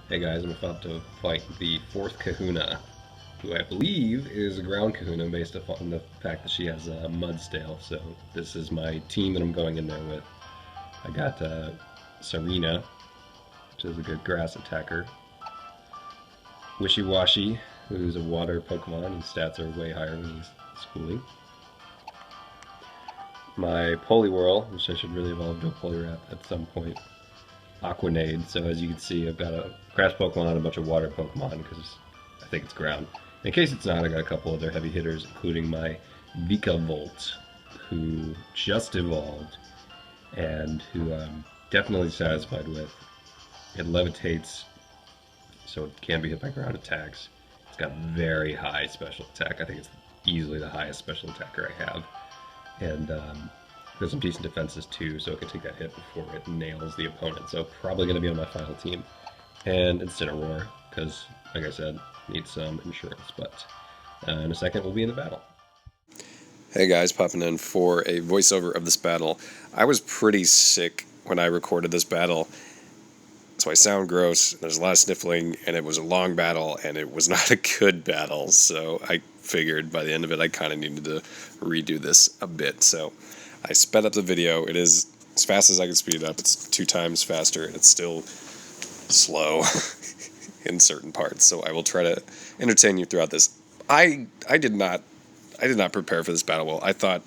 Hey guys, I'm about to fight the fourth Kahuna, who I believe is a ground Kahuna based upon the fact that she has a Mudstale. So this is my team that I'm going in there with. I got Serena, which is a good grass attacker. Wishy-Washy, who's a water Pokemon. His stats are way higher when he's schooling. My Poliwhirl, which I should really evolve to a Poliwrath at some point. Aquanade. So as you can see, I've got a grass Pokemon and a bunch of water Pokemon because I think it's ground. In case it's not, I got a couple other heavy hitters, including my Vikavolt, who just evolved and who I'm definitely satisfied with. It levitates, so it can be hit by ground attacks. It's got very high special attack. I think it's easily the highest special attacker I have. And there's some decent defenses too, so it can take that hit before it nails the opponent. So probably going to be on my final team. And Incineroar, because, like I said, needs some insurance. But in a second, we'll be in the battle. Hey guys, popping in for a voiceover of this battle. I was pretty sick when I recorded this battle, so I sound gross. There's a lot of sniffling, and it was a long battle, and it was not a good battle. So I figured by the end of it, I kind of needed to redo this a bit. So I sped up the video. It is as fast as I can speed it up. It's 2 times faster, and it's still slow in certain parts. So I will try to entertain you throughout this. I did not prepare for this battle well. I thought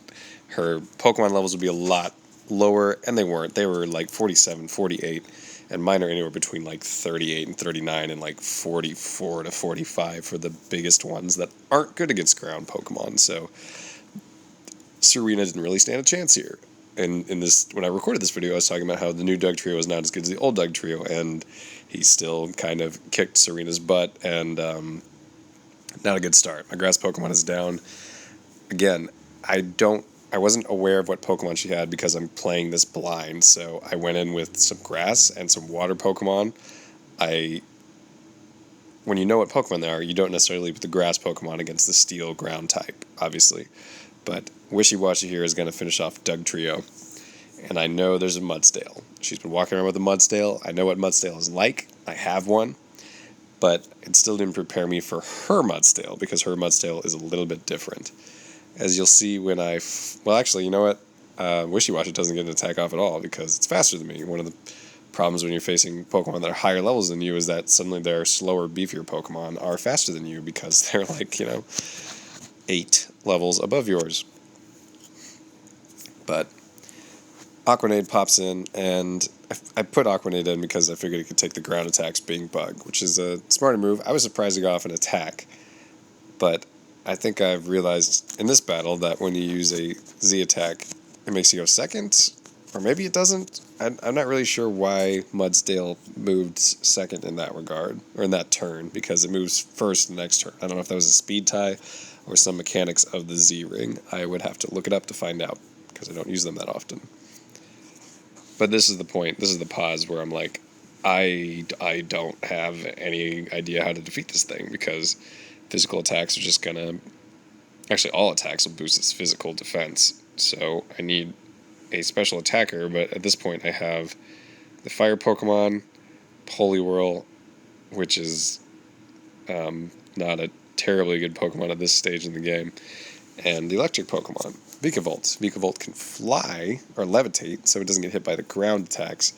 her Pokemon levels would be a lot lower, and they weren't. They were like 47, 48, and mine are anywhere between like 38 and 39 and like 44 to 45 for the biggest ones that aren't good against ground Pokemon. So Serena didn't really stand a chance here. And in this, when I recorded this video, I was talking about how the new Doug trio is not as good as the old Doug trio, and he still kind of kicked Serena's butt, and not a good start. My grass Pokemon is down. Again, I wasn't aware of what Pokemon she had because I'm playing this blind, so I went in with some grass and some water Pokemon. When you know what Pokemon they are, you don't necessarily put the grass Pokemon against the steel ground type, obviously. But Wishy-Washy here is going to finish off Doug Trio, and I know there's a Mudstale. She's been walking around with a Mudstale. I know what Mudstale is like. I have one, but it still didn't prepare me for her Mudstale because her Mudstale is a little bit different. As you'll see when well, actually, you know what? Wishy-Washy doesn't get an attack off at all because it's faster than me. One of the problems when you're facing Pokemon that are higher levels than you is that suddenly their slower, beefier Pokemon are faster than you because they're like, 8 levels above yours. But Aquanade pops in, and I put Aquanade in because I figured it could take the ground attacks being Bug, which is a smarter move. I was surprised to go off an attack, but I think I've realized in this battle that when you use a Z attack, it makes you go second, or maybe it doesn't. I'm not really sure why Mudsdale moved second in that regard, or in that turn, because it moves first the next turn. I don't know if that was a speed tie or some mechanics of the Z ring. I would have to look it up to find out, because I don't use them that often. But this is the point, this is the pause where I'm like, I don't have any idea how to defeat this thing, because physical attacks are just gonna... Actually, all attacks will boost its physical defense, so I need a special attacker, but at this point I have the fire Pokemon, Poliwhirl, which is not a terribly good Pokemon at this stage in the game, and the electric Pokemon, Vikavolt. Vikavolt can fly, or levitate, so it doesn't get hit by the ground attacks.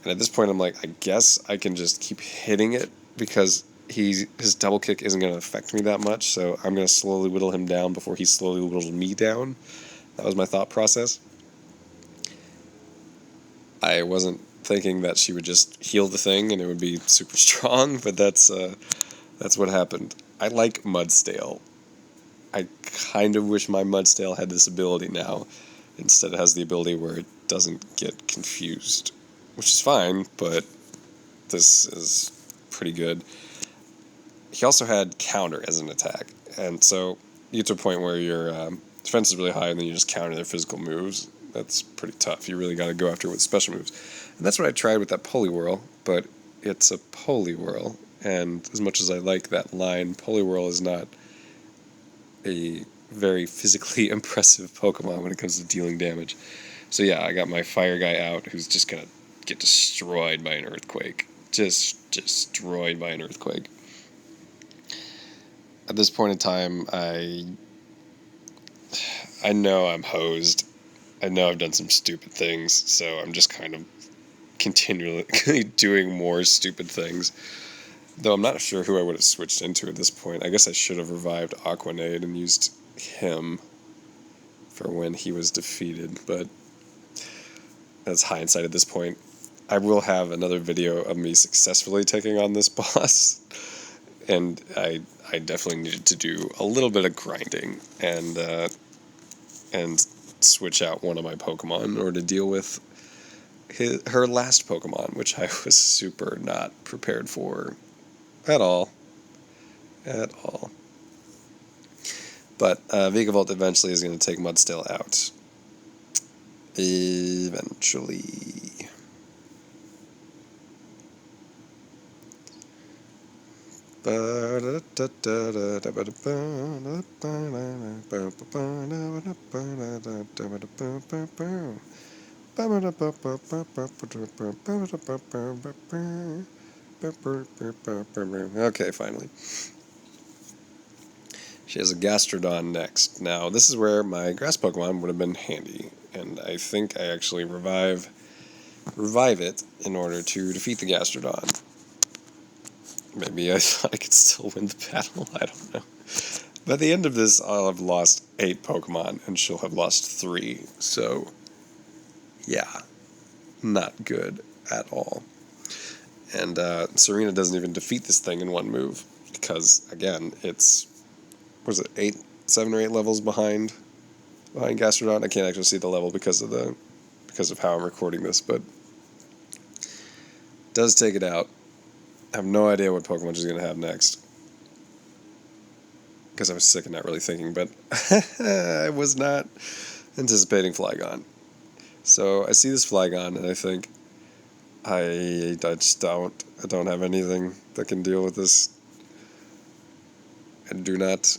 And at this point I'm like, I guess I can just keep hitting it, because his double kick isn't going to affect me that much, so I'm going to slowly whittle him down before he slowly whittles me down. That was my thought process. I wasn't thinking that she would just heal the thing and it would be super strong, but that's what happened. I like Mudstale. I kind of wish my Mudstale had this ability now. Instead it has the ability where it doesn't get confused, which is fine, but this is pretty good. He also had counter as an attack, and so you get to a point where your defense is really high and then you just counter their physical moves. That's pretty tough. You really got to go after it with special moves. And that's what I tried with that Poliwhirl, but it's a Poliwhirl, and as much as I like that line, Poliwhirl is not a very physically impressive Pokemon when it comes to dealing damage. So yeah, I got my fire guy out, who's just going to get destroyed by an earthquake. just destroyed by an earthquake. At this point in time, I know I'm hosed. I know I've done some stupid things, so I'm just kind of continually doing more stupid things. Though I'm not sure who I would have switched into at this point. I guess I should have revived Aquanade and used him for when he was defeated, but that's hindsight at this point. I will have another video of me successfully taking on this boss, and I definitely needed to do a little bit of grinding and switch out one of my Pokemon in order to deal with her last Pokemon, which I was super not prepared for at all. At all. But Vigavolt eventually is going to take Mudstill out. Eventually. Okay, finally. She has a Gastrodon next. Now, this is where my grass Pokemon would have been handy, and I think I actually revive it in order to defeat the Gastrodon. Maybe I thought I could still win the battle, I don't know. By the end of this, I'll have lost 8 Pokemon, and she'll have lost 3, so yeah, not good at all. And Serena doesn't even defeat this thing in one move, because, again, it's, was it 7 or 8 levels behind Gastrodon? I can't actually see the level because of how I'm recording this, but does take it out. I have no idea what Pokemon she's going to have next, because I was sick and not really thinking, but I was not anticipating Flygon. So I see this Flygon, and I think, I don't have anything that can deal with this. I do not.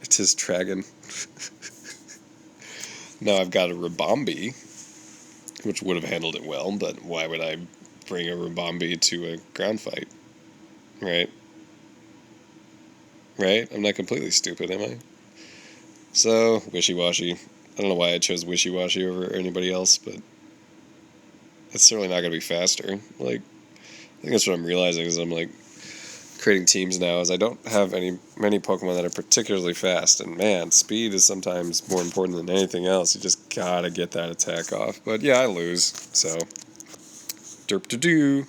It is Tragon. Now I've got a Ribombee, which would have handled it well, but why would I bring a Ribombee to a ground fight? Right? Right? I'm not completely stupid, am I? So, Wishy-Washy. I don't know why I chose Wishy-Washy over anybody else, but it's certainly not going to be faster. Like, I think that's what I'm realizing is I'm, like, creating teams now is I don't have many Pokemon that are particularly fast, and man, speed is sometimes more important than anything else. You just gotta get that attack off. But yeah, I lose, so derp-to-do.